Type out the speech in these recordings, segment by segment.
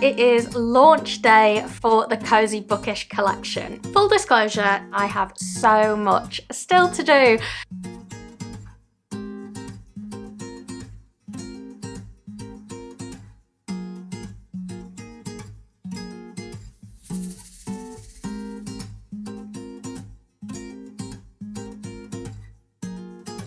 it is launch day for the Cosy Bookish collection. Full disclosure, I have so much still to do.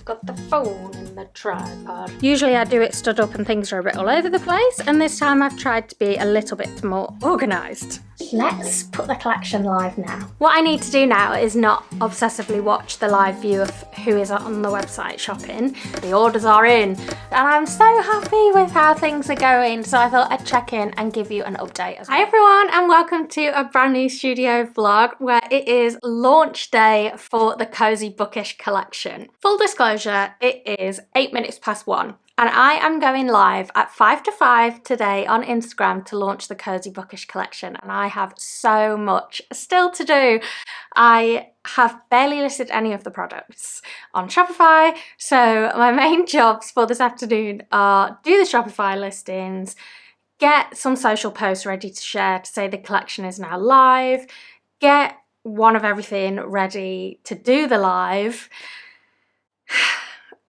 Got the phone in the tripod. Usually I do it stood up and things are a bit all over the place, and this time I've tried to be a little bit more organised. Let's put the collection live now. What I need to do now is not obsessively watch the live view of who is on the website shopping. The orders are in, and I'm so happy with how things are going, so I thought I'd check in and give you an update as well. Hi everyone, and welcome to a brand new studio vlog where it is launch day for the Cosy Bookish collection. Full disclosure, it is 8 minutes past 1. And I am going live at 5 to 5 today on Instagram to launch the Cosy Bookish collection, and I have so much still to do. I have barely listed any of the products on Shopify, so my main jobs for this afternoon are do the Shopify listings, get some social posts ready to share to say the collection is now live, get one of everything ready to do the live,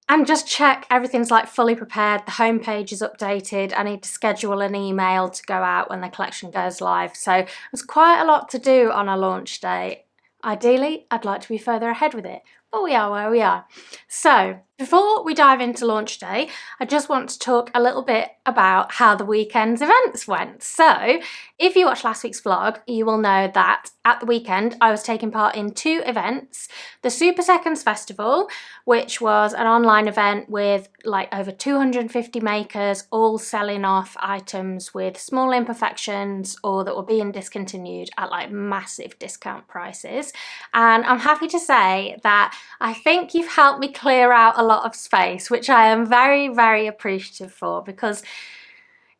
and just check everything's like fully prepared, the homepage is updated, I need to schedule an email to go out when the collection goes live. So there's quite a lot to do on a launch day. Ideally, I'd like to be further ahead with it, but we are where we are. So before we dive into launch day, I just want to talk a little bit about how the weekend's events went. So if you watched last week's vlog, you will know that at the weekend I was taking part in 2 events. The Super Seconds Festival, which was an online event with like over 250 makers, all selling off items with small imperfections or that were being discontinued at like massive discount prices. And I'm happy to say that I think you've helped me clear out a lot of space, which I am very, very appreciative for, because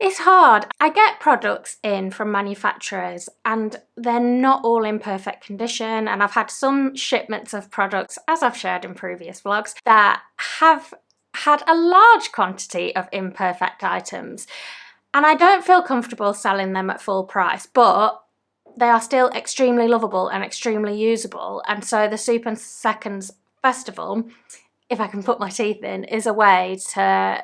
it's hard. I get products in from manufacturers and they're not all in perfect condition, and I've had some shipments of products, as I've shared in previous vlogs, that have had a large quantity of imperfect items, and I don't feel comfortable selling them at full price, but they are still extremely lovable and extremely usable. And so the Super Seconds Festival, if I can put my teeth in, is a way to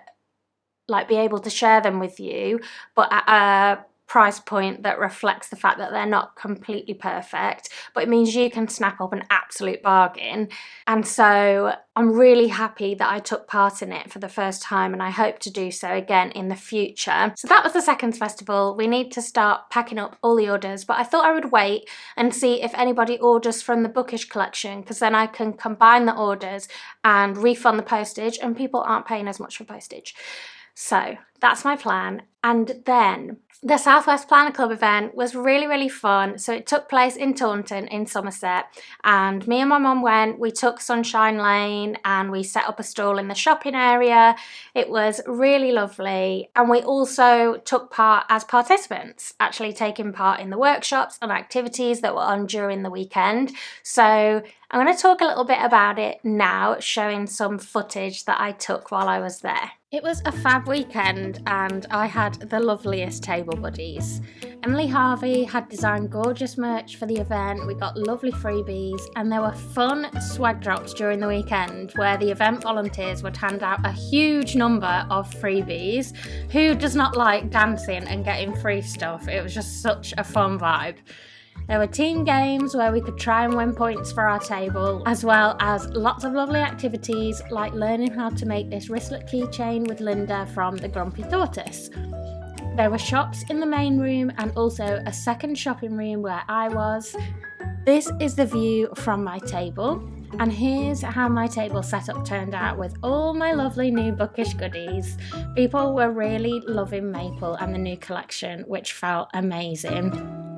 like be able to share them with you, but at a price point that reflects the fact that they're not completely perfect, but it means you can snap up an absolute bargain. And so I'm really happy that I took part in it for the first time, and I hope to do so again in the future. So that was the Seconds Festival. We need to start packing up all the orders, but I thought I would wait and see if anybody orders from the Bookish collection, because then I can combine the orders and refund the postage, and people aren't paying as much for postage. So that's my plan. And then the Southwest Planner Club event was really, really fun. So it took place in Taunton in Somerset, and me and my mum went. We took Sunshine Lane and we set up a stall in the shopping area. It was really lovely, and we also took part as participants, actually taking part in the workshops and activities that were on during the weekend. So I'm going to talk a little bit about it now, showing some footage that I took while I was there. It was a fab weekend, and I had the loveliest table buddies. Emily Harvey had designed gorgeous merch for the event. We got lovely freebies, and there were fun swag drops during the weekend where the event volunteers would hand out a huge number of freebies. Who does not like dancing and getting free stuff? It was just such a fun vibe. There were team games where we could try and win points for our table, as well as lots of lovely activities like learning how to make this wristlet keychain with Linda from the Grumpy Tortoise. There were shops in the main room and also a second shopping room where I was. This is the view from my table, and here's how my table setup turned out with all my lovely new Bookish goodies. People were really loving Maple and the new collection, which felt amazing.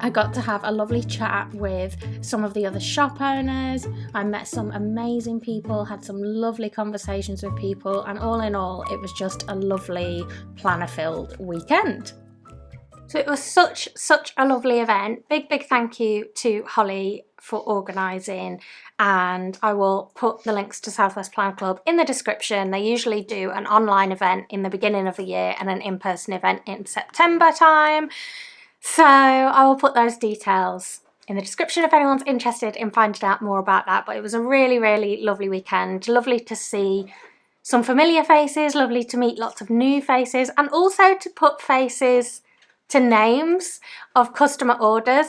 I got to have a lovely chat with some of the other shop owners. I met some amazing people, had some lovely conversations with people, and all in all, it was just a lovely planner-filled weekend. So it was such a lovely event. Big thank you to Holly for organising, and I will put the links to Southwest Plan Club in the description. They usually do an online event in the beginning of the year and an in-person event in September time. So I will put those details in the description if anyone's interested in finding out more about that. But it was a really, really lovely weekend. Lovely to see some familiar faces, lovely to meet lots of new faces, and also to put faces to names of customer orders.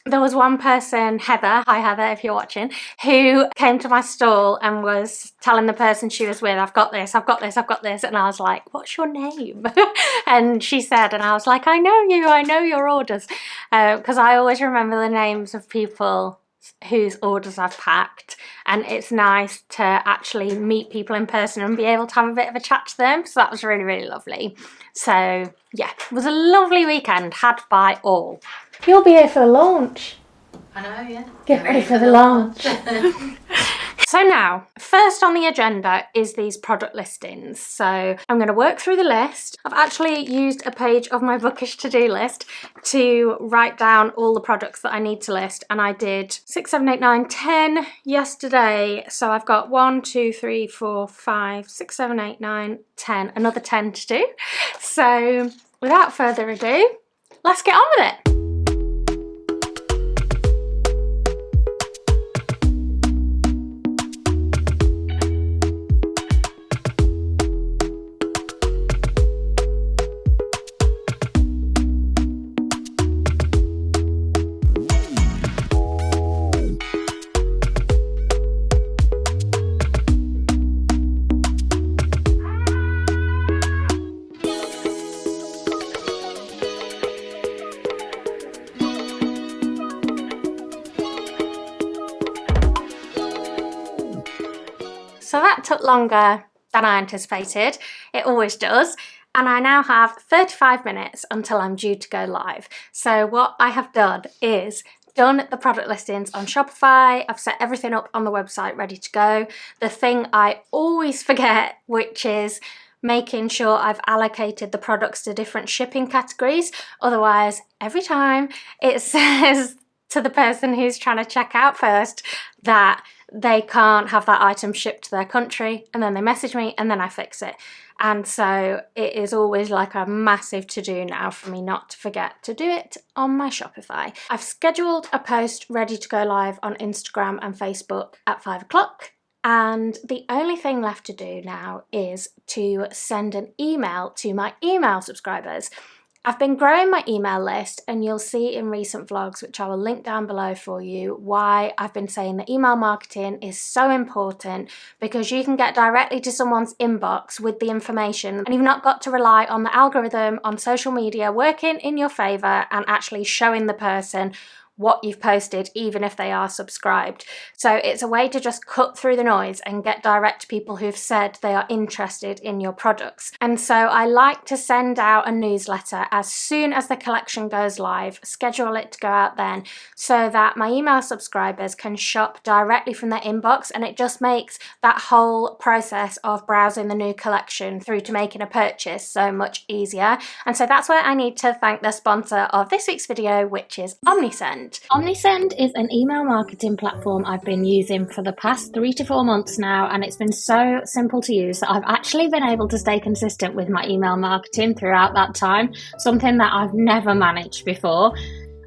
There was one person, Heather, hi Heather if you're watching, who came to my stall and was telling the person she was with, I've got this, I've got this, I've got this. And I was like, what's your name? And she said, and I was like, I know you, I know your orders. Because I always remember the names of people whose orders I've packed, and it's nice to actually meet people in person and be able to have a bit of a chat to them. So that was really, really lovely. So yeah, it was a lovely weekend had by all. You'll be here for the launch. I know, yeah. Get ready for the launch. So now, first on the agenda is these product listings. So I'm going to work through the list. I've actually used a page of my bookish to-do list to write down all the products that I need to list. And I did 6, 7, 8, 9, 10 yesterday. So I've got 1, 2, 3, 4, 5, 6, 7, 8, 9, 10, another 10 to do. So without further ado, let's get on with it. So that took longer than I anticipated. It always does. And I now have 35 minutes until I'm due to go live. So what I have done is done the product listings on Shopify. I've set everything up on the website ready to go. The thing I always forget, which is making sure I've allocated the products to different shipping categories. Otherwise, every time it says to the person who's trying to check out first that they can't have that item shipped to their country, and then they message me and then I fix it. And so it is always like a massive to-do now for me not to forget to do it on my Shopify. I've scheduled a post ready to go live on Instagram and Facebook at 5 o'clock. And the only thing left to do now is to send an email to my email subscribers. I've been growing my email list, and you'll see in recent vlogs, which I will link down below for you, why I've been saying that email marketing is so important, because you can get directly to someone's inbox with the information and you've not got to rely on the algorithm on social media working in your favour and actually showing the person what you've posted, even if they are subscribed. So it's a way to just cut through the noise and get direct to people who've said they are interested in your products. And so I like to send out a newsletter as soon as the collection goes live, schedule it to go out then, so that my email subscribers can shop directly from their inbox, and it just makes that whole process of browsing the new collection through to making a purchase so much easier. And so that's where I need to thank the sponsor of this week's video, which is OmniSend. OmniSend is an email marketing platform I've been using for the past 3 to 4 months now, and it's been so simple to use that I've actually been able to stay consistent with my email marketing throughout that time, something that I've never managed before.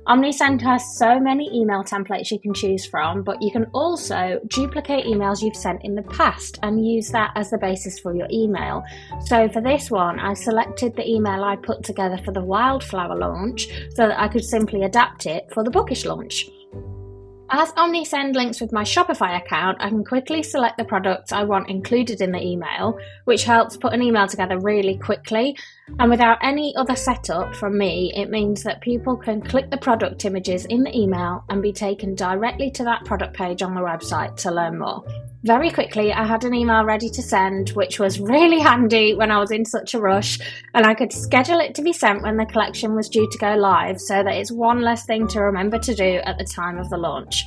OmniSend has so many email templates you can choose from, but you can also duplicate emails you've sent in the past and use that as the basis for your email. So for this one, I selected the email I put together for the wildflower launch so that I could simply adapt it for the bookish launch. As OmniSend links with my Shopify account, I can quickly select the products I want included in the email, which helps put an email together really quickly. And without any other setup from me, it means that people can click the product images in the email and be taken directly to that product page on the website to learn more. Very quickly, I had an email ready to send, which was really handy when I was in such a rush, and I could schedule it to be sent when the collection was due to go live, so that it's one less thing to remember to do at the time of the launch.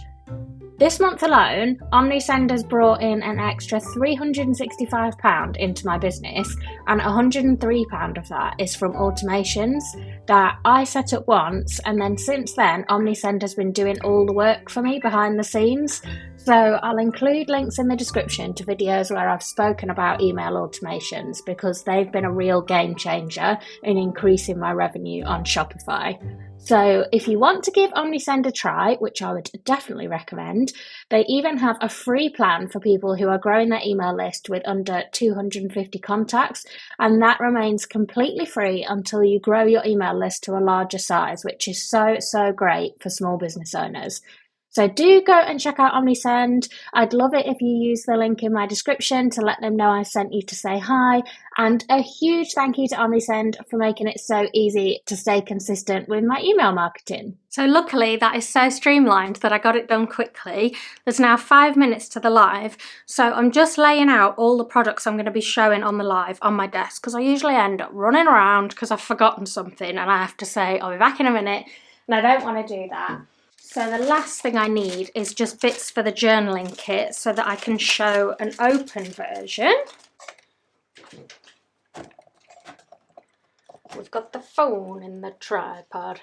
This month alone, OmniSend has brought in an extra £365 into my business, and £103 of that is from automations that I set up once, and then since then OmniSend has been doing all the work for me behind the scenes. So I'll include links in the description to videos where I've spoken about email automations, because they've been a real game changer in increasing my revenue on Shopify. So if you want to give OmniSend a try, which I would definitely recommend, they even have a free plan for people who are growing their email list with under 250 contacts, and that remains completely free until you grow your email list to a larger size, which is so great for small business owners. So do go and check out OmniSend. I'd love it if you use the link in my description to let them know I sent you to say hi. And a huge thank you to OmniSend for making it so easy to stay consistent with my email marketing. So luckily that is so streamlined that I got it done quickly. There's now 5 minutes to the live. So I'm just laying out all the products I'm going to be showing on the live on my desk, because I usually end up running around because I've forgotten something and I have to say I'll be back in a minute, and I don't want to do that. So the last thing I need is just bits for the journaling kit so that I can show an open version. We've got the phone in the tripod.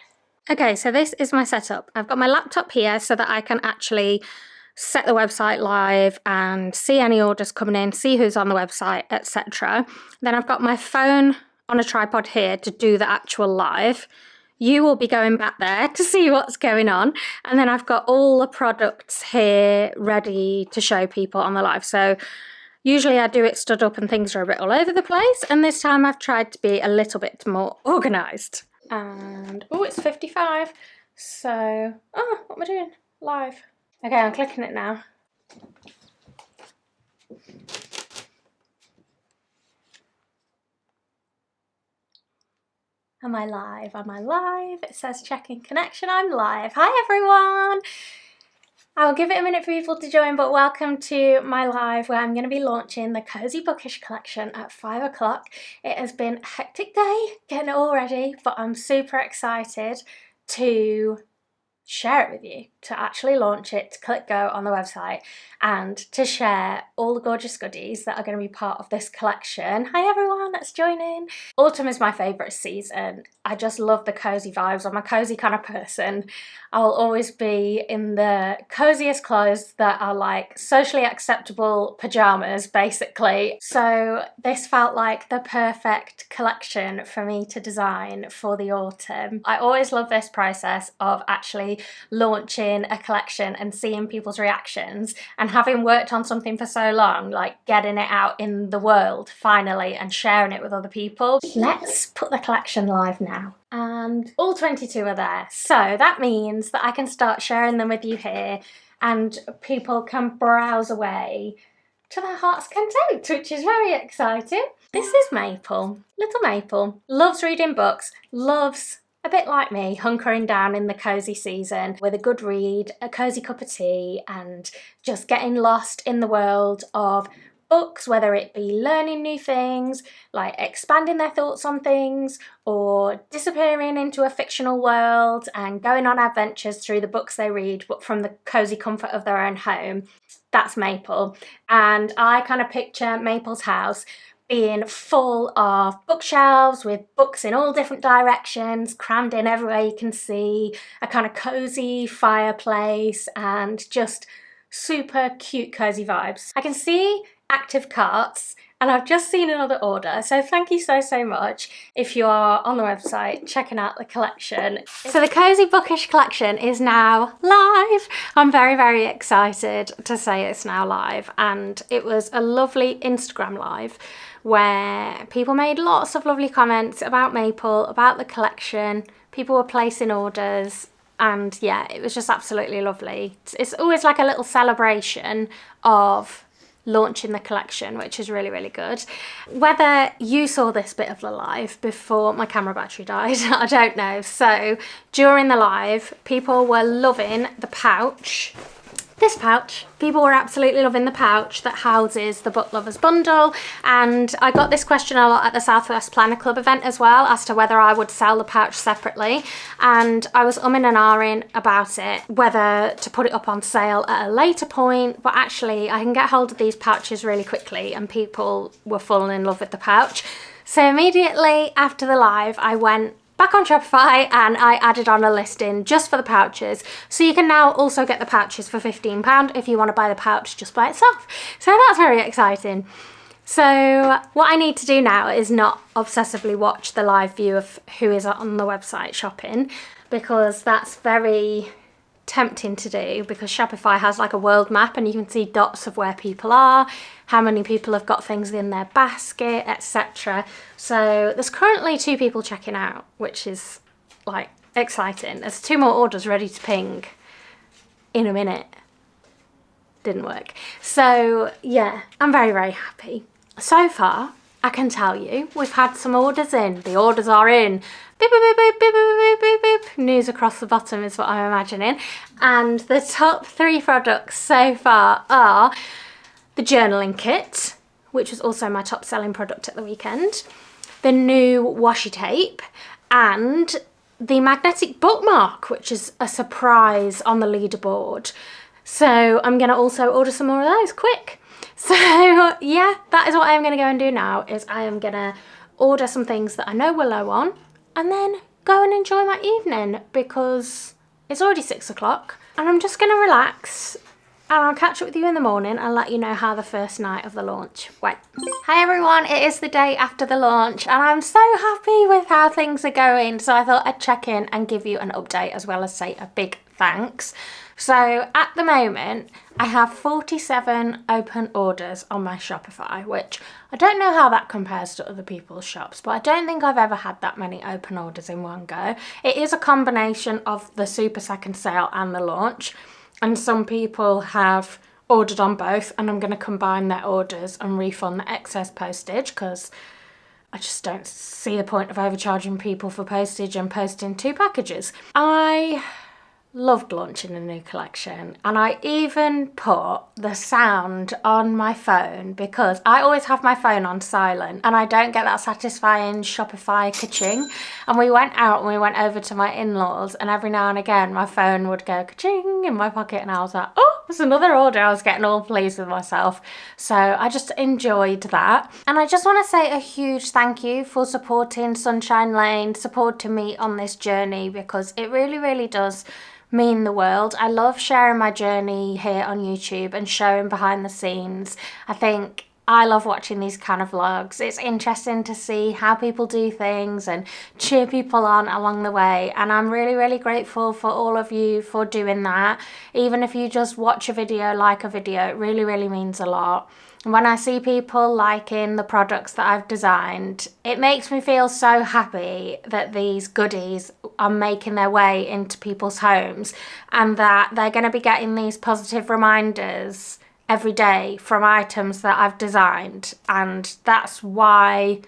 Okay, so this is my setup. I've got my laptop here so that I can actually set the website live and see any orders coming in, see who's on the website, etc. Then I've got my phone on a tripod here to do the actual live. You will be going back there to see what's going on. And then I've got all the products here ready to show people on the live. So usually I do it stood up and things are a bit all over the place. And this time I've tried to be a little bit more organised. And, oh, it's 55. So, what am I doing? Live. Okay, I'm clicking it now. Am I live? Am I live? It says checking connection. I'm live. Hi everyone. I'll give it a minute for people to join, but welcome to my live where I'm going to be launching the Cozy Bookish collection at 5 o'clock. It has been a hectic day getting it all ready, but I'm super excited to share it with you, to actually launch it, to click go on the website and to share all the gorgeous goodies that are going to be part of this collection. Hi everyone that's joining. Autumn is my favourite season. I just love the cozy vibes. I'm a cozy kind of person. I'll always be in the coziest clothes that are like socially acceptable pyjamas basically. So this felt like the perfect collection for me to design for the autumn. I always love this process of actually launching a collection and seeing people's reactions, and having worked on something for so long, like getting it out in the world finally and sharing it with other people. Let's put the collection live now. And all 22 are there, so that means that I can start sharing them with you here and people can browse away to their heart's content, which is very exciting. This is Maple. Little Maple loves reading books, loves, a bit like me, hunkering down in the cozy season with a good read, a cozy cup of tea, and just getting lost in the world of books, whether it be learning new things, like expanding their thoughts on things, or disappearing into a fictional world and going on adventures through the books they read, but from the cozy comfort of their own home. That's Maple. And I kind of picture Maple's house being full of bookshelves with books in all different directions, crammed in everywhere you can see, a kind of cozy fireplace, and just super cute cozy vibes. I can see active carts, and I've just seen another order, so thank you so much if you are on the website checking out the collection. So the Cozy Bookish collection is now live. I'm very excited to say it's now live, and it was a lovely Instagram live where people made lots of lovely comments about Maple, about the collection. People were placing orders, and yeah, it was just absolutely lovely. It's always like a little celebration of launching the collection, which is really good. Whether you saw this bit of the live before my camera battery died, I don't know. So during the live, people were loving the pouch this pouch. People were absolutely loving the pouch that houses the Book Lovers bundle, and I got this question a lot at the Southwest Planner Club event as well as to whether I would sell the pouch separately, and I was umming and ahhing about it, whether to put it up on sale at a later point, but actually I can get hold of these pouches really quickly and people were falling in love with the pouch. So immediately after the live I went back on Shopify and I added on a listing just for the pouches. So you can now also get the pouches for £15 if you want to buy the pouch just by itself. So that's very exciting. So what I need to do now is not obsessively watch the live view of who is on the website shopping, because that's very tempting to do, because Shopify has like a world map and you can see dots of where people are, how many people have got things in their basket, etc. So there's currently 2 people checking out, which is like exciting. There's 2 more orders ready to ping in a minute. Didn't work. So yeah, I'm very, very happy. So far, I can tell you, we've had some orders in. The orders are in. Beep, beep, beep, beep, beep, beep, beep, beep. News across the bottom is what I'm imagining. And the top 3 products so far are the journaling kit, which was also my top selling product at the weekend, the new washi tape, and the magnetic bookmark, which is a surprise on the leaderboard. So I'm going to also order some more of those quick. So yeah, that is what I'm going to go and do now, is I am going to order some things that I know we're low on and then go and enjoy my evening, because it's already 6 o'clock and I'm just going to relax, and I'll catch up with you in the morning and let you know how the first night of the launch went. Hi everyone, it is the day after the launch and I'm so happy with how things are going, so I thought I'd check in and give you an update as well as say a big thanks. So at the moment I have 47 open orders on my Shopify, which I don't know how that compares to other people's shops, but I don't think I've ever had that many open orders in one go. It is a combination of the super second sale and the launch, and some people have ordered on both, and I'm going to combine their orders and refund the excess postage, because I just don't see the point of overcharging people for postage and posting 2 packages. I loved launching a new collection, and I even put the sound on my phone, because I always have my phone on silent and I don't get that satisfying Shopify ka-ching. And we went out and we went over to my in-laws, and every now and again my phone would go ka-ching in my pocket and I was like, oh, there's another order. I was getting all pleased with myself. So I just enjoyed that. And I just want to say a huge thank you for supporting Sunshine Lane, supporting me on this journey, because it really, really does mean the world. I love sharing my journey here on YouTube and showing behind the scenes. I think I love watching these kind of vlogs. It's interesting to see how people do things and cheer people on along the way, and I'm really, really grateful for all of you for doing that. Even if you just watch a video, like a video, it really, really means a lot. When I see people liking the products that I've designed, it makes me feel so happy that these goodies are making their way into people's homes, and that they're going to be getting these positive reminders every day from items that I've designed. And that's why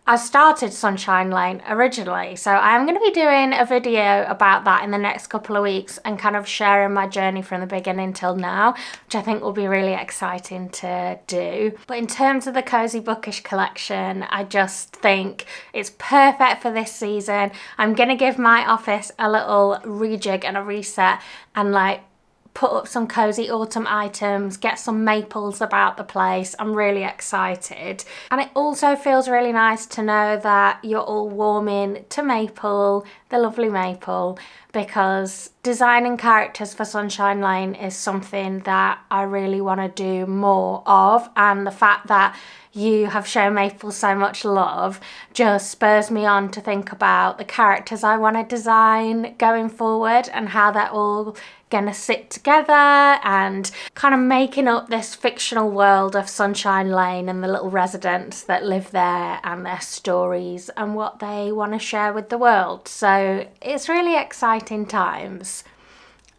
I started Sunshine Lane originally. So I'm going to be doing a video about that in the next couple of weeks and kind of sharing my journey from the beginning till now, which I think will be really exciting to do. But in terms of the Cozy Bookish collection, I just think it's perfect for this season. I'm going to give my office a little rejig and a reset, and like put up some cozy autumn items, get some maples about the place. I'm really excited. And it also feels really nice to know that you're all warming to maple, the lovely maple, because designing characters for Sunshine Lane is something that I really want to do more of, and the fact that you have shown Maple so much love just spurs me on to think about the characters I want to design going forward and how they're all gonna sit together, and kind of making up this fictional world of Sunshine Lane and the little residents that live there and their stories and what they want to share with the world. So it's really exciting times.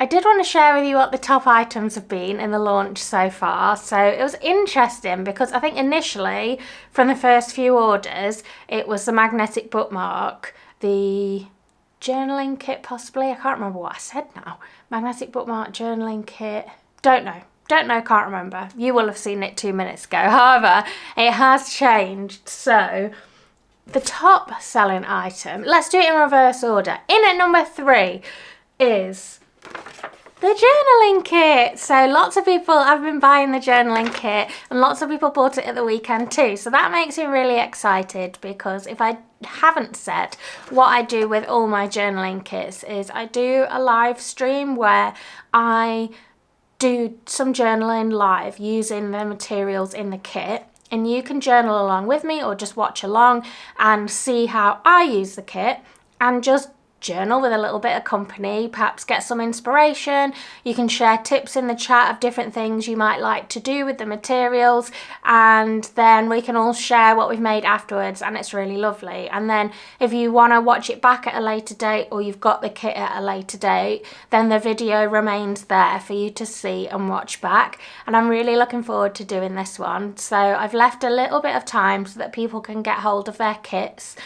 I did want to share with you what the top items have been in the launch so far. So it was interesting because I think initially from the first few orders it was the magnetic bookmark, the journaling kit possibly, I can't remember what I said now. Magnetic bookmark, journaling kit, Don't know. Don't know, can't remember. You will have seen it 2 minutes ago. However, it has changed. So the top selling item, let's do it in reverse order. In at number 3 is the journaling kit. So lots of people have been buying the journaling kit, and lots of people bought it at the weekend too. So that makes me really excited, because if I haven't said, what I do with all my journaling kits is I do a live stream where I do some journaling live using the materials in the kit, and you can journal along with me or just watch along and see how I use the kit and just journal with a little bit of company, perhaps get some inspiration. You can share tips in the chat of different things you might like to do with the materials, and then we can all share what we've made afterwards, and it's really lovely. And then if you want to watch it back at a later date, or you've got the kit at a later date, then the video remains there for you to see and watch back. And I'm really looking forward to doing this one. So I've left a little bit of time so that people can get hold of their kits.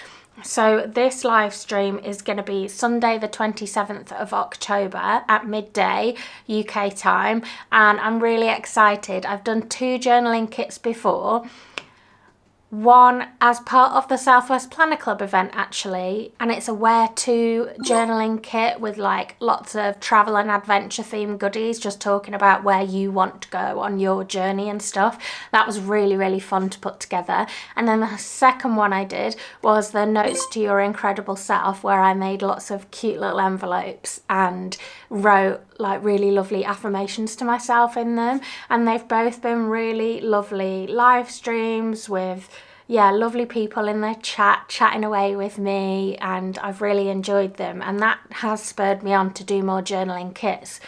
So this live stream is going to be Sunday the 27th of October at midday UK time, and I'm really excited. I've done 2 journaling kits before. One as part of the Southwest Planner Club event actually, and it's a where to journaling kit with like lots of travel and adventure themed goodies, just talking about where you want to go on your journey and stuff. That was really, really fun to put together. And then the second one I did was the Notes to Your Incredible Self, where I made lots of cute little envelopes and wrote like really lovely affirmations to myself in them, and they've both been really lovely live streams with lovely people in the chat chatting away with me, and I've really enjoyed them, and that has spurred me on to do more journaling kits.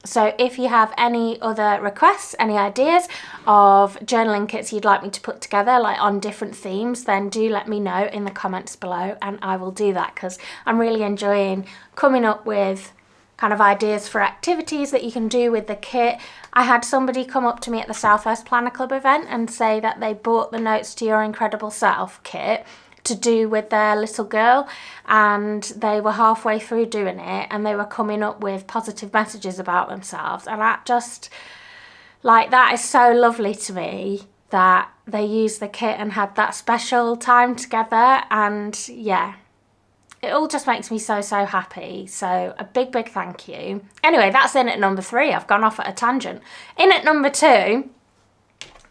So if you have any other requests, any ideas of journaling kits you'd like me to put together, like on different themes, then do let me know in the comments below, and I will do that, because I'm really enjoying coming up with kind of ideas for activities that you can do with the kit. I had somebody come up to me at the Southwest Planner Club event and say that they bought the Notes to Your Incredible Self kit to do with their little girl, and they were halfway through doing it and they were coming up with positive messages about themselves, and that just, like, that is so lovely to me that they used the kit and had that special time together. And yeah, it all just makes me so, so happy. So a big, big thank you. Anyway, that's in at number 3. I've gone off at a tangent. In at number 2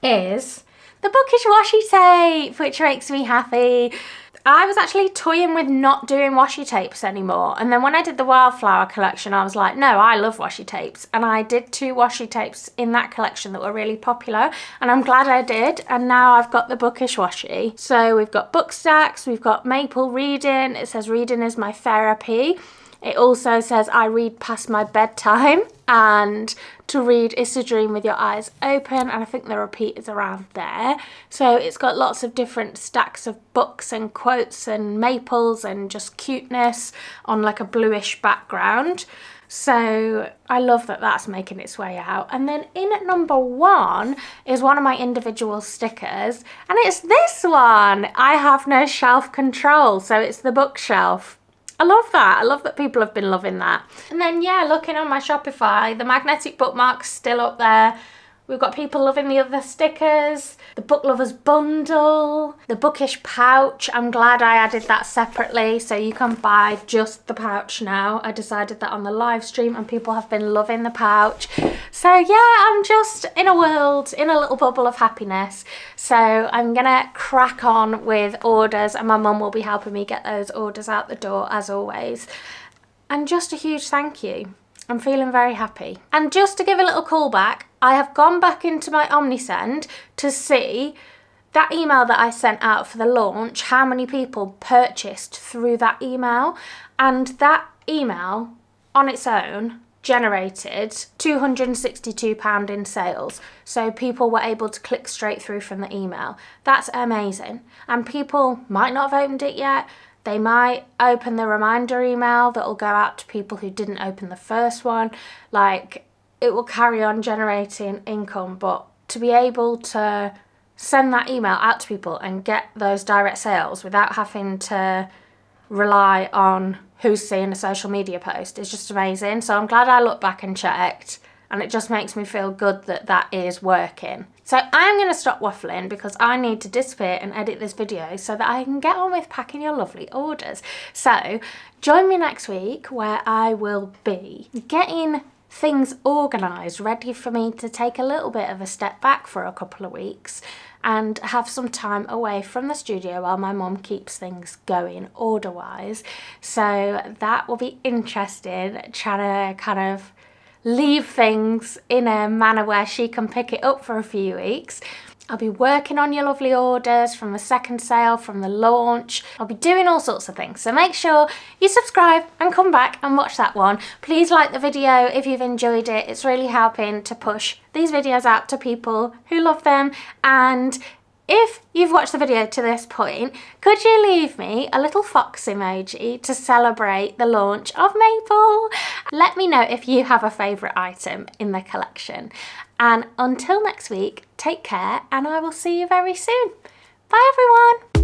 is the bookish washi tape, which makes me happy. I was actually toying with not doing washi tapes anymore, and then when I did the wildflower collection I was like, no, I love washi tapes, and I did 2 washi tapes in that collection that were really popular, and I'm glad I did. And now I've got the bookish washi. So we've got book stacks, we've got maple reading, it says reading is my therapy. It also says I read past my bedtime, and to read is to dream with your eyes open, and I think the repeat is around there. So it's got lots of different stacks of books and quotes and maples and just cuteness on like a bluish background. So I love that that's making its way out. And then in at number 1 is one of my individual stickers, and it's this one. I have no shelf control, so it's the bookshelf. I love that. I love that people have been loving that. And then yeah, looking on my Shopify, the magnetic bookmark's still up there. We've got people loving the other stickers, the book lovers bundle, the bookish pouch. I'm glad I added that separately, so you can buy just the pouch now. I decided that on the live stream, and people have been loving the pouch. So yeah, I'm just in a world, in a little bubble of happiness. So I'm gonna crack on with orders, and my mum will be helping me get those orders out the door as always. And just a huge thank you. I'm feeling very happy. And just to give a little callback, I have gone back into my Omnisend to see that email that I sent out for the launch, how many people purchased through that email. And that email on its own generated £262 in sales. So people were able to click straight through from the email. That's amazing. And people might not have opened it yet. They might open the reminder email that will go out to people who didn't open the first one. Like, it will carry on generating income, but to be able to send that email out to people and get those direct sales without having to rely on who's seeing a social media post is just amazing. So I'm glad I looked back and checked. and it just makes me feel good that that is working. So I'm going to stop waffling because I need to disappear and edit this video so that I can get on with packing your lovely orders. So join me next week where I will be getting things organised, ready for me to take a little bit of a step back for a couple of weeks and have some time away from the studio while my mum keeps things going order-wise. So that will be interesting, trying to kind of leave things in a manner where she can pick it up for a few weeks. I'll be working on your lovely orders from the second sale, from the launch. I'll be doing all sorts of things. So make sure you subscribe and come back and watch that one. Please like the video if you've enjoyed it. It's really helping to push these videos out to people who love them. And if you've watched the video to this point, could you leave me a little fox emoji to celebrate the launch of Maple? Let me know if you have a favourite item in the collection. And until next week, take care and I will see you very soon. Bye everyone!